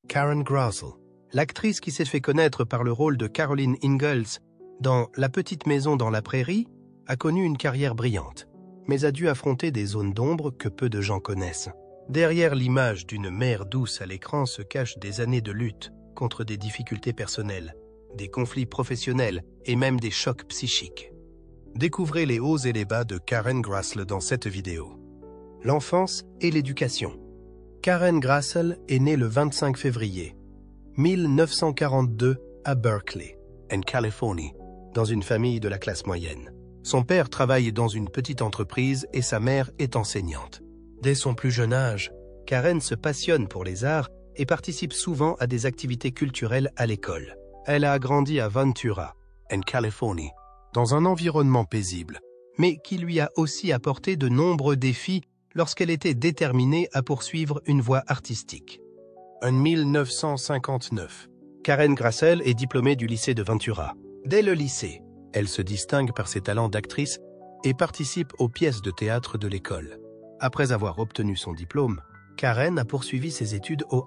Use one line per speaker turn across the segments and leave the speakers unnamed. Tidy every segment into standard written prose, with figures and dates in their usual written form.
Karen Grassle, l'actrice qui s'est fait connaître par le rôle de Caroline Ingalls dans La petite maison dans la prairie, a connu une carrière brillante, mais a dû affronter des zones d'ombre que peu de gens connaissent. Derrière l'image d'une mère douce à l'écran se cachent des années de lutte contre des difficultés personnelles, des conflits professionnels et même des chocs psychiques. Découvrez les hauts et les bas de Karen Grassle dans cette vidéo. L'enfance et l'éducation. Karen Grassle est née le 25 février 1942 à Berkeley, en Californie, dans une famille de la classe moyenne. Son père travaille dans une petite entreprise et sa mère est enseignante. Dès son plus jeune âge, Karen se passionne pour les arts et participe souvent à des activités culturelles à l'école. Elle a grandi à Ventura, en Californie, dans un environnement paisible, mais qui lui a aussi apporté de nombreux défis lorsqu'elle était déterminée à poursuivre une voie artistique. En 1959, Karen Grassle est diplômée du lycée de Ventura. Dès le lycée, elle se distingue par ses talents d'actrice et participe aux pièces de théâtre de l'école. Après avoir obtenu son diplôme, Karen a poursuivi ses études au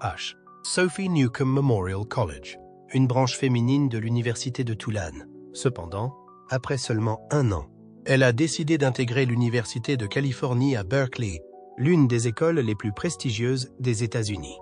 Sophie Newcomb Memorial College, une branche féminine de l'université de Tulane. Cependant, après seulement 1 an, elle a décidé d'intégrer l'université de Californie à Berkeley, l'une des écoles les plus prestigieuses des États-Unis.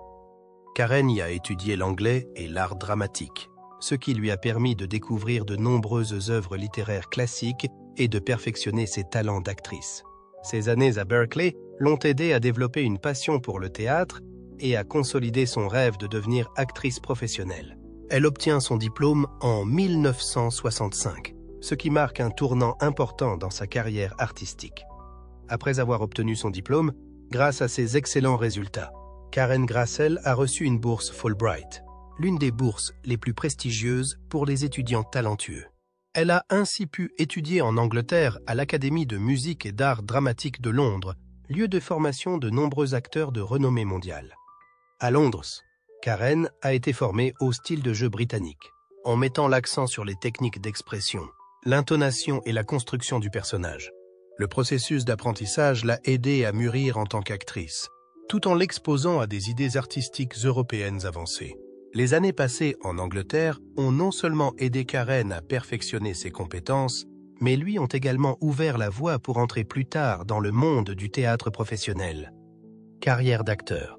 Karen y a étudié l'anglais et l'art dramatique, ce qui lui a permis de découvrir de nombreuses œuvres littéraires classiques et de perfectionner ses talents d'actrice. Ces années à Berkeley l'ont aidée à développer une passion pour le théâtre et à consolider son rêve de devenir actrice professionnelle. Elle obtient son diplôme en 1965, ce qui marque un tournant important dans sa carrière artistique. Après avoir obtenu son diplôme, grâce à ses excellents résultats, Karen Grassle a reçu une bourse Fulbright, l'une des bourses les plus prestigieuses pour les étudiants talentueux. Elle a ainsi pu étudier en Angleterre à l'Académie de musique et d'art dramatique de Londres, lieu de formation de nombreux acteurs de renommée mondiale. À Londres, Karen a été formée au style de jeu britannique, en mettant l'accent sur les techniques d'expression, l'intonation et la construction du personnage. Le processus d'apprentissage l'a aidée à mûrir en tant qu'actrice, tout en l'exposant à des idées artistiques européennes avancées. Les années passées en Angleterre ont non seulement aidé Karen à perfectionner ses compétences, mais lui ont également ouvert la voie pour entrer plus tard dans le monde du théâtre professionnel. Carrière d'acteur.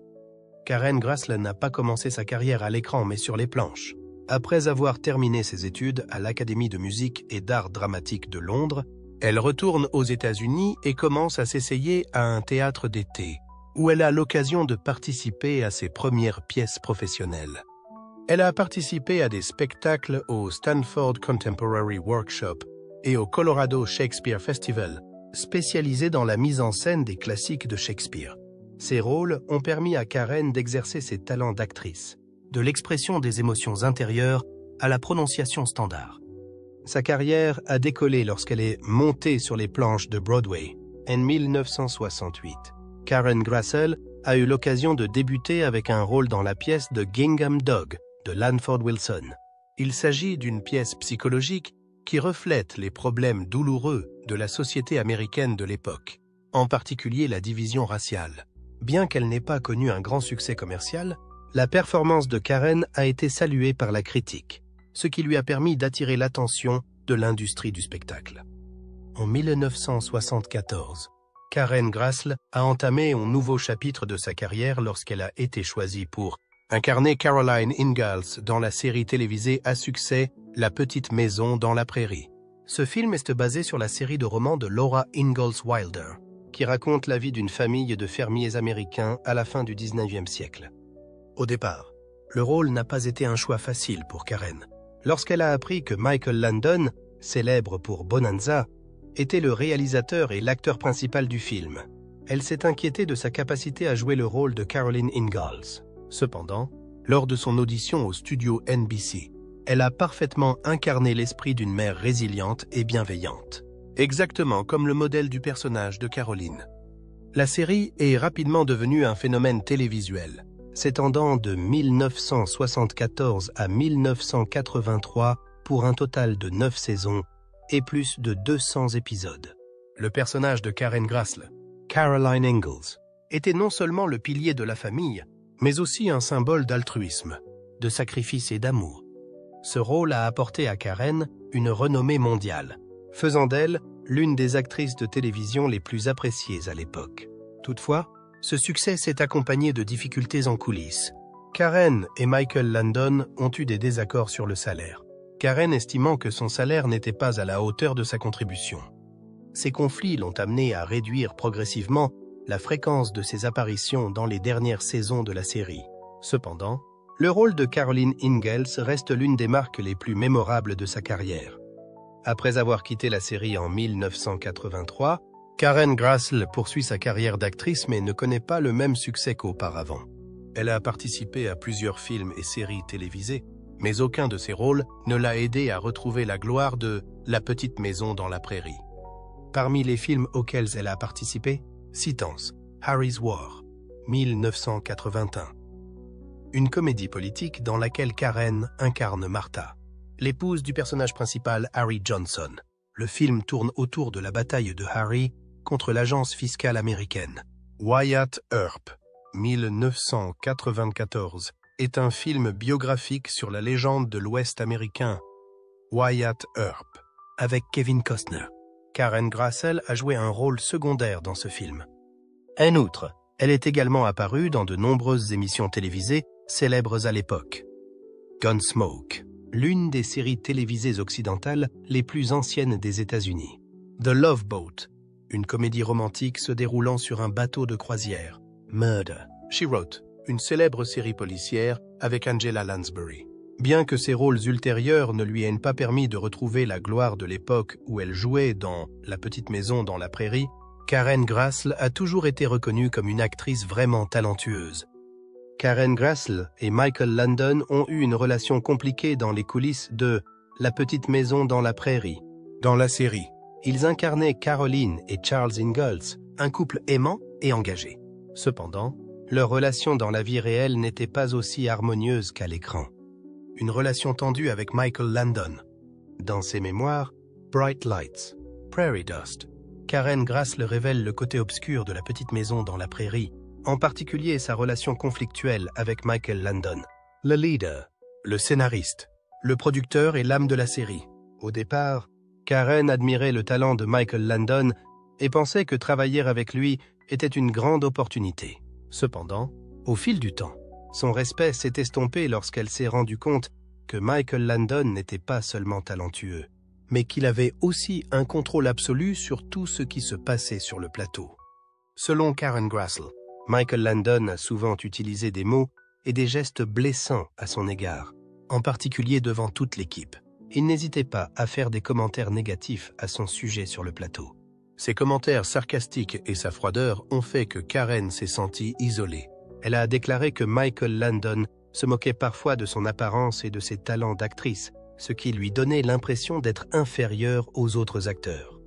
Karen Grassle n'a pas commencé sa carrière à l'écran mais sur les planches. Après avoir terminé ses études à l'Académie de musique et d'art dramatique de Londres, elle retourne aux États-Unis et commence à s'essayer à un théâtre d'été, où elle a l'occasion de participer à ses premières pièces professionnelles. Elle a participé à des spectacles au Stanford Contemporary Workshop et au Colorado Shakespeare Festival, spécialisé dans la mise en scène des classiques de Shakespeare. Ces rôles ont permis à Karen d'exercer ses talents d'actrice, de l'expression des émotions intérieures à la prononciation standard. Sa carrière a décollé lorsqu'elle est montée sur les planches de Broadway en 1968. Karen Grassle a eu l'occasion de débuter avec un rôle dans la pièce de Gingham Dog de Lanford Wilson. Il s'agit d'une pièce psychologique qui reflète les problèmes douloureux de la société américaine de l'époque, en particulier la division raciale. Bien qu'elle n'ait pas connu un grand succès commercial, la performance de Karen a été saluée par la critique, ce qui lui a permis d'attirer l'attention de l'industrie du spectacle. En 1974, Karen Grassle a entamé un nouveau chapitre de sa carrière lorsqu'elle a été choisie pour incarner Caroline Ingalls dans la série télévisée à succès La petite maison dans la prairie. Ce film est basé sur la série de romans de Laura Ingalls Wilder, qui raconte la vie d'une famille de fermiers américains à la fin du 19e siècle. Au départ, le rôle n'a pas été un choix facile pour Karen. Lorsqu'elle a appris que Michael Landon, célèbre pour Bonanza, était le réalisateur et l'acteur principal du film, elle s'est inquiétée de sa capacité à jouer le rôle de Caroline Ingalls. Cependant, lors de son audition au studio NBC, elle a parfaitement incarné l'esprit d'une mère résiliente et bienveillante, exactement comme le modèle du personnage de Caroline. La série est rapidement devenue un phénomène télévisuel, s'étendant de 1974 à 1983 pour un total de 9 saisons et plus de 200 épisodes. Le personnage de Karen Grassle, Caroline Ingalls, était non seulement le pilier de la famille, mais aussi un symbole d'altruisme, de sacrifice et d'amour. Ce rôle a apporté à Karen une renommée mondiale, faisant d'elle l'une des actrices de télévision les plus appréciées à l'époque. Toutefois, ce succès s'est accompagné de difficultés en coulisses. Karen et Michael Landon ont eu des désaccords sur le salaire, Karen estimant que son salaire n'était pas à la hauteur de sa contribution. Ces conflits l'ont amené à réduire progressivement la fréquence de ses apparitions dans les dernières saisons de la série. Cependant, le rôle de Caroline Ingalls reste l'une des marques les plus mémorables de sa carrière. Après avoir quitté la série en 1983, Karen Grassl poursuit sa carrière d'actrice mais ne connaît pas le même succès qu'auparavant. Elle a participé à plusieurs films et séries télévisées, mais aucun de ses rôles ne l'a aidé à retrouver la gloire de La petite maison dans la prairie. Parmi les films auxquels elle a participé, citons Harry's War, 1981. Une comédie politique dans laquelle Karen incarne Martha, l'épouse du personnage principal Harry Johnson. Le film tourne autour de la bataille de Harry contre l'agence fiscale américaine. Wyatt Earp, 1994, est un film biographique sur la légende de l'Ouest américain, Wyatt Earp, avec Kevin Costner. Karen Grassl a joué un rôle secondaire dans ce film. En outre, elle est également apparue dans de nombreuses émissions télévisées célèbres à l'époque. Gunsmoke, l'une des séries télévisées occidentales les plus anciennes des États-Unis. The Love Boat, une comédie romantique se déroulant sur un bateau de croisière. Murder, She Wrote, une célèbre série policière avec Angela Lansbury. Bien que ses rôles ultérieurs ne lui aient pas permis de retrouver la gloire de l'époque où elle jouait dans La petite maison dans la prairie, Karen Grassl a toujours été reconnue comme une actrice vraiment talentueuse. Karen Grassl et Michael Landon ont eu une relation compliquée dans les coulisses de La petite maison dans la prairie. Dans la série, ils incarnaient Caroline et Charles Ingalls, un couple aimant et engagé. Cependant, leur relation dans la vie réelle n'était pas aussi harmonieuse qu'à l'écran. Une relation tendue avec Michael Landon. Dans ses mémoires, Bright Lights, Prairie Dust, Karen Grassl révèle le côté obscur de La petite maison dans la prairie, en particulier sa relation conflictuelle avec Michael Landon. Le leader, le scénariste, le producteur et l'âme de la série. Au départ, Karen admirait le talent de Michael Landon et pensait que travailler avec lui était une grande opportunité. Cependant, au fil du temps, son respect s'est estompé lorsqu'elle s'est rendue compte que Michael Landon n'était pas seulement talentueux, mais qu'il avait aussi un contrôle absolu sur tout ce qui se passait sur le plateau. Selon Karen Grassl, Michael Landon a souvent utilisé des mots et des gestes blessants à son égard, en particulier devant toute l'équipe. Il n'hésitait pas à faire des commentaires négatifs à son sujet sur le plateau. Ses commentaires sarcastiques et sa froideur ont fait que Karen s'est sentie isolée. Elle a déclaré que Michael Landon se moquait parfois de son apparence et de ses talents d'actrice, ce qui lui donnait l'impression d'être inférieur aux autres acteurs.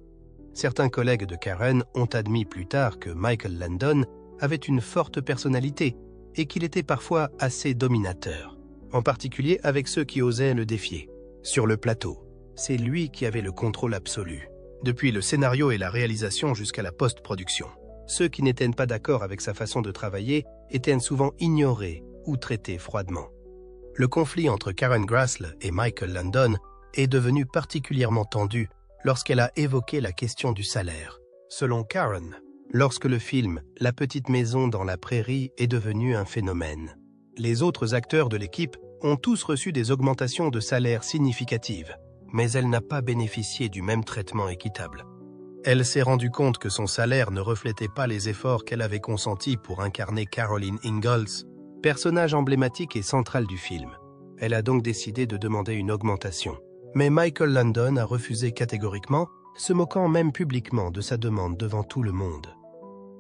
Certains collègues de Karen ont admis plus tard que Michael Landon avait une forte personnalité et qu'il était parfois assez dominateur, en particulier avec ceux qui osaient le défier. Sur le plateau, c'est lui qui avait le contrôle absolu, depuis le scénario et la réalisation jusqu'à la post-production. Ceux qui n'étaient pas d'accord avec sa façon de travailler étaient souvent ignorés ou traités froidement. Le conflit entre Karen Grassl et Michael Landon est devenu particulièrement tendu lorsqu'elle a évoqué la question du salaire. Selon Karen, lorsque le film La petite maison dans la prairie est devenu un phénomène, les autres acteurs de l'équipe ont tous reçu des augmentations de salaire significatives, mais elle n'a pas bénéficié du même traitement équitable. Elle s'est rendue compte que son salaire ne reflétait pas les efforts qu'elle avait consentis pour incarner Caroline Ingalls, personnage emblématique et central du film. Elle a donc décidé de demander une augmentation. Mais Michael Landon a refusé catégoriquement, se moquant même publiquement de sa demande devant tout le monde.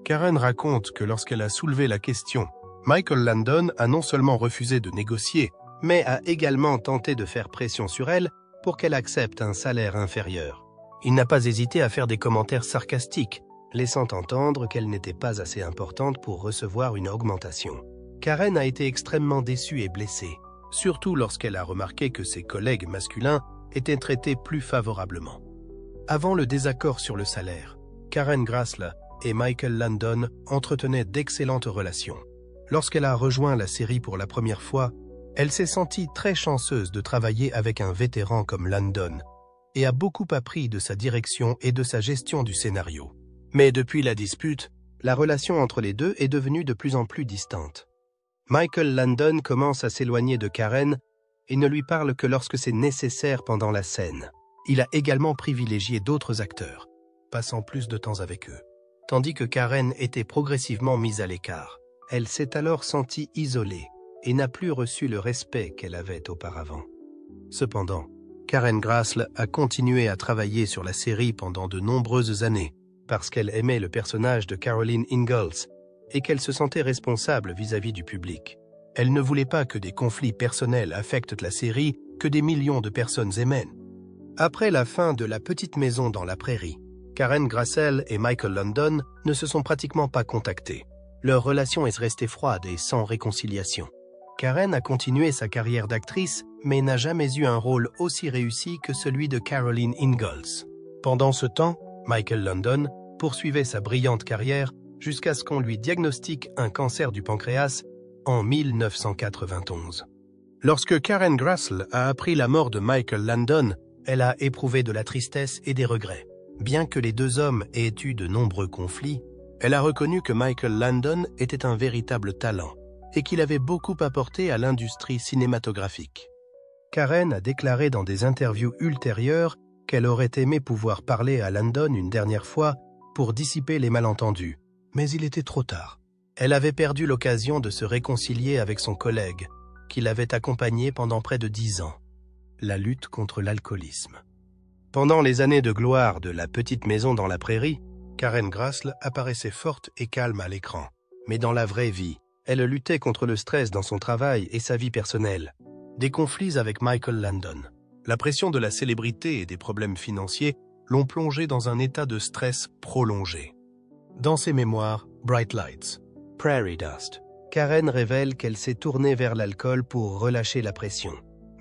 Karen raconte que lorsqu'elle a soulevé la question, Michael Landon a non seulement refusé de négocier, mais a également tenté de faire pression sur elle pour qu'elle accepte un salaire inférieur. Il n'a pas hésité à faire des commentaires sarcastiques, laissant entendre qu'elle n'était pas assez importante pour recevoir une augmentation. Karen a été extrêmement déçue et blessée, surtout lorsqu'elle a remarqué que ses collègues masculins étaient traités plus favorablement. Avant le désaccord sur le salaire, Karen Grassl et Michael Landon entretenaient d'excellentes relations. Lorsqu'elle a rejoint la série pour la première fois, elle s'est sentie très chanceuse de travailler avec un vétéran comme Landon et a beaucoup appris de sa direction et de sa gestion du scénario. Mais depuis la dispute, la relation entre les deux est devenue de plus en plus distante. Michael Landon commence à s'éloigner de Karen et ne lui parle que lorsque c'est nécessaire pendant la scène. Il a également privilégié d'autres acteurs, passant plus de temps avec eux. Tandis que Karen était progressivement mise à l'écart. Elle s'est alors sentie isolée et n'a plus reçu le respect qu'elle avait auparavant. Cependant, Karen Grassle a continué à travailler sur la série pendant de nombreuses années parce qu'elle aimait le personnage de Caroline Ingalls et qu'elle se sentait responsable vis-à-vis du public. Elle ne voulait pas que des conflits personnels affectent la série que des millions de personnes aimaient. Après la fin de La Petite Maison dans la Prairie, Karen Grassle et Michael Landon ne se sont pratiquement pas contactés. Leur relation est restée froide et sans réconciliation. Karen a continué sa carrière d'actrice, mais n'a jamais eu un rôle aussi réussi que celui de Caroline Ingalls. Pendant ce temps, Michael Landon poursuivait sa brillante carrière jusqu'à ce qu'on lui diagnostique un cancer du pancréas en 1991. Lorsque Karen Grassle a appris la mort de Michael Landon, elle a éprouvé de la tristesse et des regrets. Bien que les deux hommes aient eu de nombreux conflits, elle a reconnu que Michael Landon était un véritable talent et qu'il avait beaucoup apporté à l'industrie cinématographique. Karen a déclaré dans des interviews ultérieures qu'elle aurait aimé pouvoir parler à Landon une dernière fois pour dissiper les malentendus, mais il était trop tard. Elle avait perdu l'occasion de se réconcilier avec son collègue, qui l'avait accompagné pendant près de 10 ans. La lutte contre l'alcoolisme. Pendant les années de gloire de La Petite Maison dans la Prairie, Karen Grassle apparaissait forte et calme à l'écran. Mais dans la vraie vie, elle luttait contre le stress dans son travail et sa vie personnelle. Des conflits avec Michael Landon. La pression de la célébrité et des problèmes financiers l'ont plongée dans un état de stress prolongé. Dans ses mémoires, Bright Lights, Prairie Dust, Karen révèle qu'elle s'est tournée vers l'alcool pour relâcher la pression.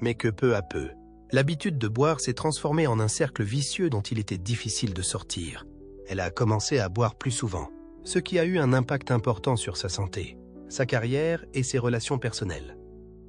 Mais que peu à peu, l'habitude de boire s'est transformée en un cercle vicieux dont il était difficile de sortir. Elle a commencé à boire plus souvent, ce qui a eu un impact important sur sa santé, sa carrière et ses relations personnelles.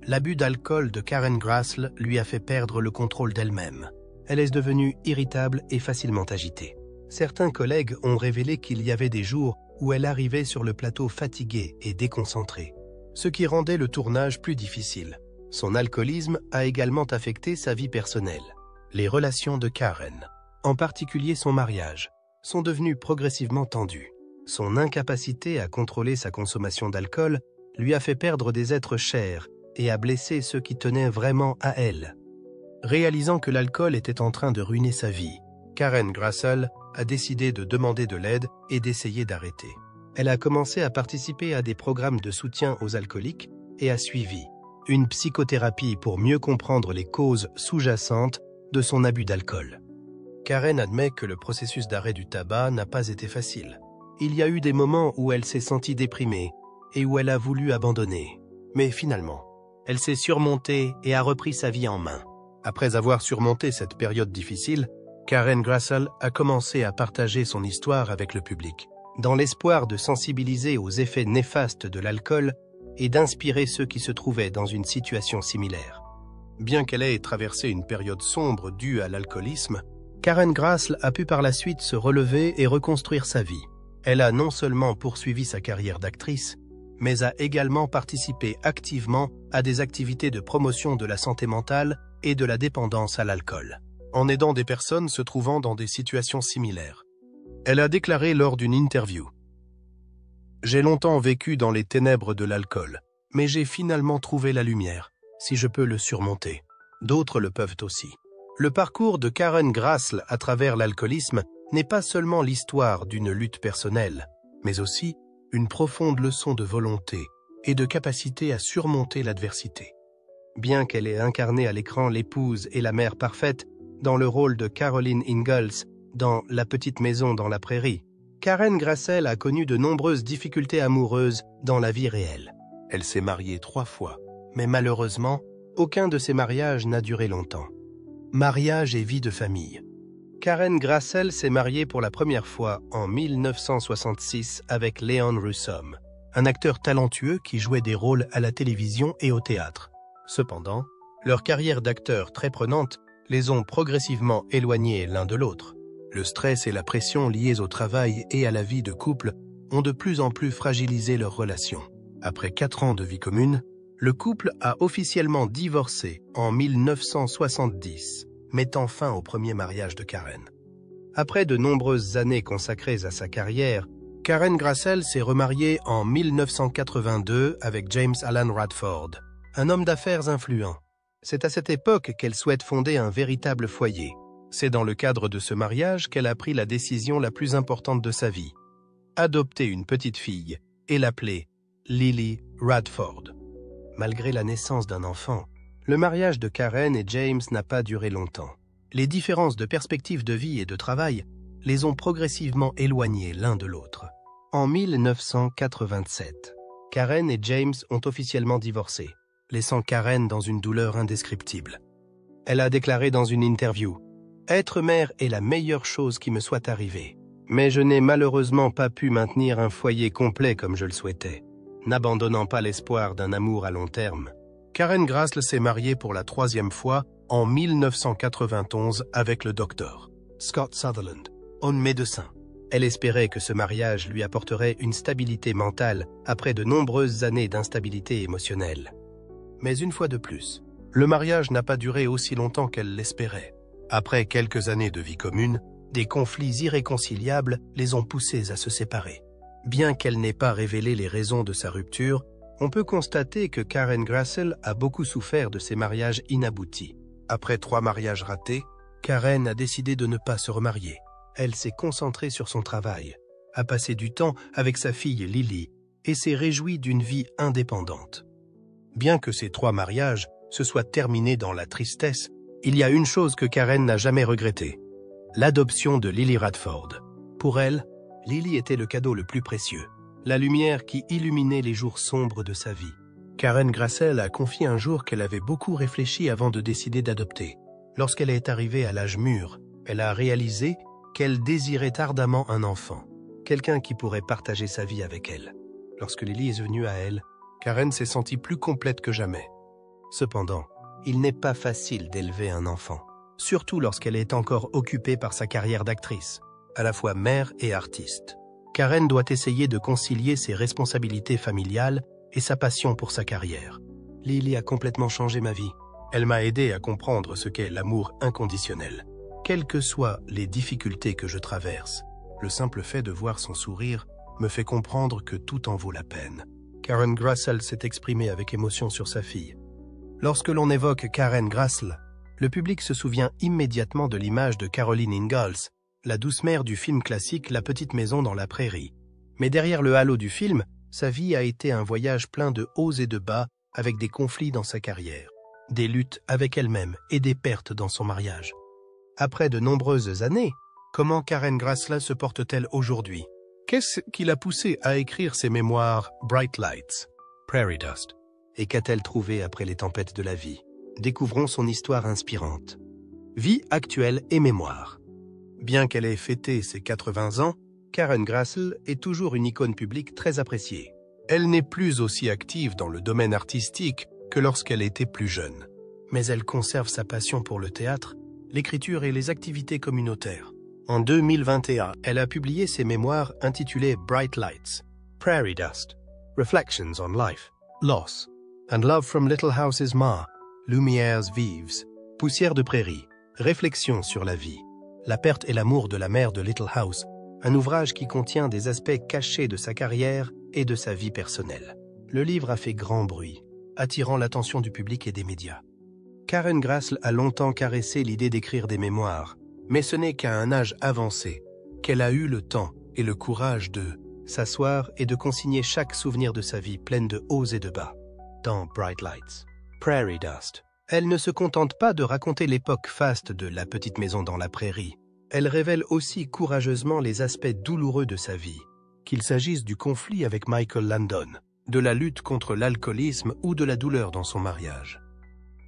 L'abus d'alcool de Karen Grassle lui a fait perdre le contrôle d'elle-même. Elle est devenue irritable et facilement agitée. Certains collègues ont révélé qu'il y avait des jours où elle arrivait sur le plateau fatiguée et déconcentrée, ce qui rendait le tournage plus difficile. Son alcoolisme a également affecté sa vie personnelle. Les relations de Karen, en particulier son mariage, sont devenues progressivement tendues. Son incapacité à contrôler sa consommation d'alcool lui a fait perdre des êtres chers et a blessé ceux qui tenaient vraiment à elle. Réalisant que l'alcool était en train de ruiner sa vie, Karen Grassle a décidé de demander de l'aide et d'essayer d'arrêter. Elle a commencé à participer à des programmes de soutien aux alcooliques et a suivi une psychothérapie pour mieux comprendre les causes sous-jacentes de son abus d'alcool. Karen admet que le processus d'arrêt du tabac n'a pas été facile. Il y a eu des moments où elle s'est sentie déprimée et où elle a voulu abandonner. Mais finalement, elle s'est surmontée et a repris sa vie en main. Après avoir surmonté cette période difficile, Karen Grassle a commencé à partager son histoire avec le public, dans l'espoir de sensibiliser aux effets néfastes de l'alcool et d'inspirer ceux qui se trouvaient dans une situation similaire. Bien qu'elle ait traversé une période sombre due à l'alcoolisme, Karen Grassle a pu par la suite se relever et reconstruire sa vie. Elle a non seulement poursuivi sa carrière d'actrice, mais a également participé activement à des activités de promotion de la santé mentale et de la dépendance à l'alcool, en aidant des personnes se trouvant dans des situations similaires. Elle a déclaré lors d'une interview : « J'ai longtemps vécu dans les ténèbres de l'alcool, mais j'ai finalement trouvé la lumière, si je peux le surmonter. D'autres le peuvent aussi. » Le parcours de Karen Grassle à travers l'alcoolisme n'est pas seulement l'histoire d'une lutte personnelle, mais aussi une profonde leçon de volonté et de capacité à surmonter l'adversité. Bien qu'elle ait incarné à l'écran l'épouse et la mère parfaite dans le rôle de Caroline Ingalls dans La Petite Maison dans la Prairie, Karen Grassle a connu de nombreuses difficultés amoureuses dans la vie réelle. Elle s'est mariée 3 fois, mais malheureusement, aucun de ces mariages n'a duré longtemps. Mariage et vie de famille. Karen Grassle s'est mariée pour la première fois en 1966 avec Leon Russom. un acteur talentueux qui jouait des rôles à la télévision et au théâtre. Cependant, leur carrière d'acteur très prenante les ont progressivement éloignés l'un de l'autre. Le stress et la pression liés au travail et à la vie de couple ont de plus en plus fragilisé leur relation. Après 4 ans de vie commune, le couple a officiellement divorcé en 1970, mettant fin au premier mariage de Karen. Après de nombreuses années consacrées à sa carrière, Karen Grassel s'est remariée en 1982 avec James Alan Radford, un homme d'affaires influent. C'est à cette époque qu'elle souhaite fonder un véritable foyer. C'est dans le cadre de ce mariage qu'elle a pris la décision la plus importante de sa vie: adopter une petite fille et l'appeler Lily Radford. Malgré la naissance d'un enfant, le mariage de Karen et James n'a pas duré longtemps. Les différences de perspective de vie et de travail les ont progressivement éloignés l'un de l'autre. En 1987, Karen et James ont officiellement divorcé, laissant Karen dans une douleur indescriptible. Elle a déclaré dans une interview: « Être mère est la meilleure chose qui me soit arrivée. Mais je n'ai malheureusement pas pu maintenir un foyer complet comme je le souhaitais, n'abandonnant pas l'espoir d'un amour à long terme. » Karen Grassel s'est mariée pour la 3e fois en 1991 avec le docteur Scott Sutherland, un médecin. Elle espérait que ce mariage lui apporterait une stabilité mentale après de nombreuses années d'instabilité émotionnelle. Mais une fois de plus, le mariage n'a pas duré aussi longtemps qu'elle l'espérait. Après quelques années de vie commune, des conflits irréconciliables les ont poussés à se séparer. Bien qu'elle n'ait pas révélé les raisons de sa rupture, on peut constater que Karen Grassel a beaucoup souffert de ces mariages inaboutis. Après 3 mariages ratés, Karen a décidé de ne pas se remarier. Elle s'est concentrée sur son travail, a passé du temps avec sa fille Lily et s'est réjouie d'une vie indépendante. Bien que ces 3 mariages se soient terminés dans la tristesse, il y a une chose que Karen n'a jamais regrettée: l'adoption de Lily Radford. Pour elle, Lily était le cadeau le plus précieux, la lumière qui illuminait les jours sombres de sa vie. Karen Grassel a confié un jour qu'elle avait beaucoup réfléchi avant de décider d'adopter. Lorsqu'elle est arrivée à l'âge mûr, elle a réalisé qu'elle désirait ardemment un enfant, quelqu'un qui pourrait partager sa vie avec elle. Lorsque Lily est venue à elle, Karen s'est sentie plus complète que jamais. Cependant, il n'est pas facile d'élever un enfant, surtout lorsqu'elle est encore occupée par sa carrière d'actrice, à la fois mère et artiste. Karen doit essayer de concilier ses responsabilités familiales et sa passion pour sa carrière. Lily a complètement changé ma vie. Elle m'a aidé à comprendre ce qu'est l'amour inconditionnel. Quelles que soient les difficultés que je traverse, le simple fait de voir son sourire me fait comprendre que tout en vaut la peine. Karen Grassel s'est exprimée avec émotion sur sa fille. Lorsque l'on évoque Karen Grassel, le public se souvient immédiatement de l'image de Caroline Ingalls, la douce mère du film classique La petite maison dans la prairie. Mais derrière le halo du film, sa vie a été un voyage plein de hauts et de bas, avec des conflits dans sa carrière, des luttes avec elle-même et des pertes dans son mariage. Après de nombreuses années, comment Karen Grassel se porte-t-elle aujourd'hui? Qu'est-ce qui l'a poussée à écrire ses mémoires Bright Lights, Prairie Dust? Et qu'a-t-elle trouvé après les tempêtes de la vie? Découvrons son histoire inspirante. Vie actuelle et mémoire. Bien qu'elle ait fêté ses 80 ans, Karen Grassel est toujours une icône publique très appréciée. Elle n'est plus aussi active dans le domaine artistique que lorsqu'elle était plus jeune. Mais elle conserve sa passion pour le théâtre, l'écriture et les activités communautaires. En 2021, elle a publié ses mémoires intitulées Bright Lights, Prairie Dust, Reflections on Life, Loss, and Love from Little Houses Ma, Lumières Vives, Poussière de prairie, Réflexions sur la vie, la perte et l'amour de la mère de Little House, un ouvrage qui contient des aspects cachés de sa carrière et de sa vie personnelle. Le livre a fait grand bruit, attirant l'attention du public et des médias. Karen Grassel a longtemps caressé l'idée d'écrire des mémoires, mais ce n'est qu'à un âge avancé qu'elle a eu le temps et le courage de s'asseoir et de consigner chaque souvenir de sa vie pleine de hauts et de bas. Dans Bright Lights, Prairie Dust, elle ne se contente pas de raconter l'époque faste de La petite maison dans la prairie. Elle révèle aussi courageusement les aspects douloureux de sa vie, qu'il s'agisse du conflit avec Michael Landon, de la lutte contre l'alcoolisme ou de la douleur dans son mariage.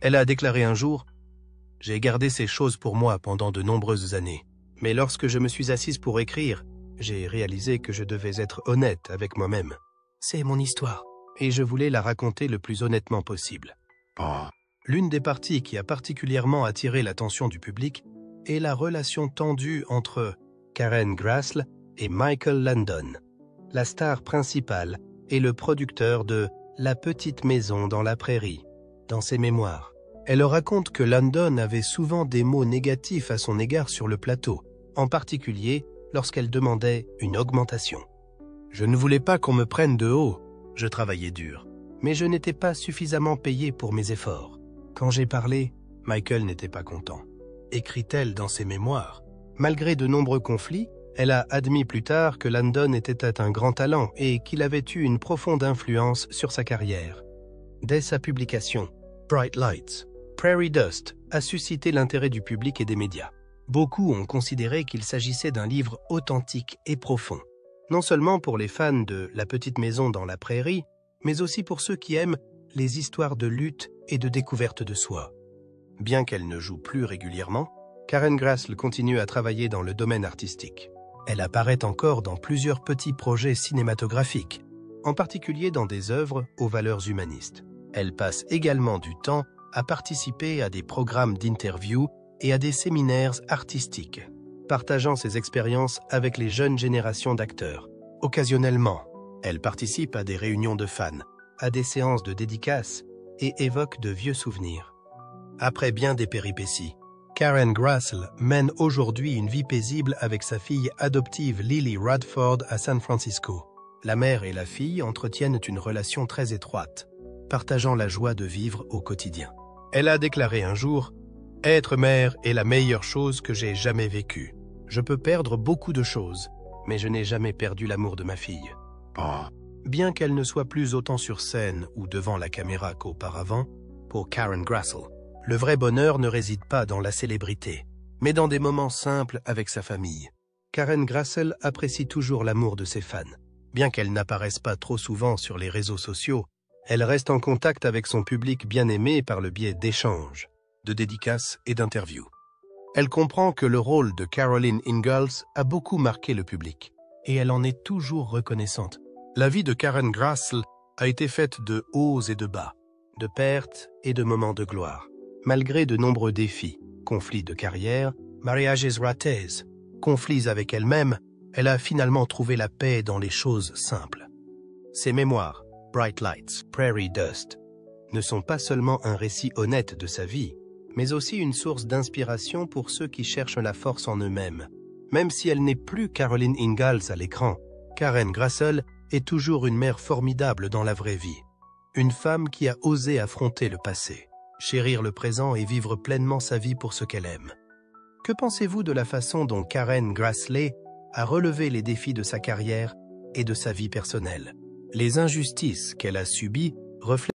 Elle a déclaré un jour « J'ai gardé ces choses pour moi pendant de nombreuses années, mais lorsque je me suis assise pour écrire, j'ai réalisé que je devais être honnête avec moi-même. C'est mon histoire. Et je voulais la raconter le plus honnêtement possible. L'une des parties qui a particulièrement attiré l'attention du public est la relation tendue entre Karen Grassle et Michael Landon, la star principale et le producteur de La petite maison dans la prairie. Dans ses mémoires, elle raconte que Landon avait souvent des mots négatifs à son égard sur le plateau, en particulier lorsqu'elle demandait une augmentation. Je ne voulais pas qu'on me prenne de haut, je travaillais dur, mais je n'étais pas suffisamment payé pour mes efforts. Quand j'ai parlé, Michael n'était pas content, écrit-elle dans ses mémoires. Malgré de nombreux conflits, elle a admis plus tard que Landon était un grand talent et qu'il avait eu une profonde influence sur sa carrière. Dès sa publication, Bright Lights, Prairie Dust a suscité l'intérêt du public et des médias. Beaucoup ont considéré qu'il s'agissait d'un livre authentique et profond, non seulement pour les fans de La petite maison dans la prairie, mais aussi pour ceux qui aiment les histoires de lutte et de découverte de soi. Bien qu'elle ne joue plus régulièrement, Karen Grassle continue à travailler dans le domaine artistique. Elle apparaît encore dans plusieurs petits projets cinématographiques, en particulier dans des œuvres aux valeurs humanistes. Elle passe également du temps à participer à des programmes d'interview et à des séminaires artistiques, partageant ses expériences avec les jeunes générations d'acteurs. Occasionnellement, elle participe à des réunions de fans, à des séances de dédicaces et évoque de vieux souvenirs. Après bien des péripéties, Karen Grassle mène aujourd'hui une vie paisible avec sa fille adoptive Lily Radford à San Francisco. La mère et la fille entretiennent une relation très étroite, partageant la joie de vivre au quotidien. Elle a déclaré un jour « Être mère est la meilleure chose que j'ai jamais vécue. Je peux perdre beaucoup de choses, mais je n'ai jamais perdu l'amour de ma fille. » Bien qu'elle ne soit plus autant sur scène ou devant la caméra qu'auparavant, pour Karen Grassle, le vrai bonheur ne réside pas dans la célébrité, mais dans des moments simples avec sa famille. Karen Grassle apprécie toujours l'amour de ses fans. Bien qu'elle n'apparaisse pas trop souvent sur les réseaux sociaux, elle reste en contact avec son public bien-aimé par le biais d'échanges, de dédicaces et d'interviews. Elle comprend que le rôle de Caroline Ingalls a beaucoup marqué le public, et elle en est toujours reconnaissante. La vie de Karen Grassle a été faite de hauts et de bas, de pertes et de moments de gloire. Malgré de nombreux défis, conflits de carrière, mariages ratés, conflits avec elle-même, elle a finalement trouvé la paix dans les choses simples. Ses mémoires, Bright Lights, Prairie Dust, ne sont pas seulement un récit honnête de sa vie, mais aussi une source d'inspiration pour ceux qui cherchent la force en eux-mêmes. Même si elle n'est plus Caroline Ingalls à l'écran, Karen Grassle est toujours une mère formidable dans la vraie vie. Une femme qui a osé affronter le passé, chérir le présent et vivre pleinement sa vie pour ce qu'elle aime. Que pensez-vous de la façon dont Karen Grassle a relevé les défis de sa carrière et de sa vie personnelle? Les injustices qu'elle a subies reflètent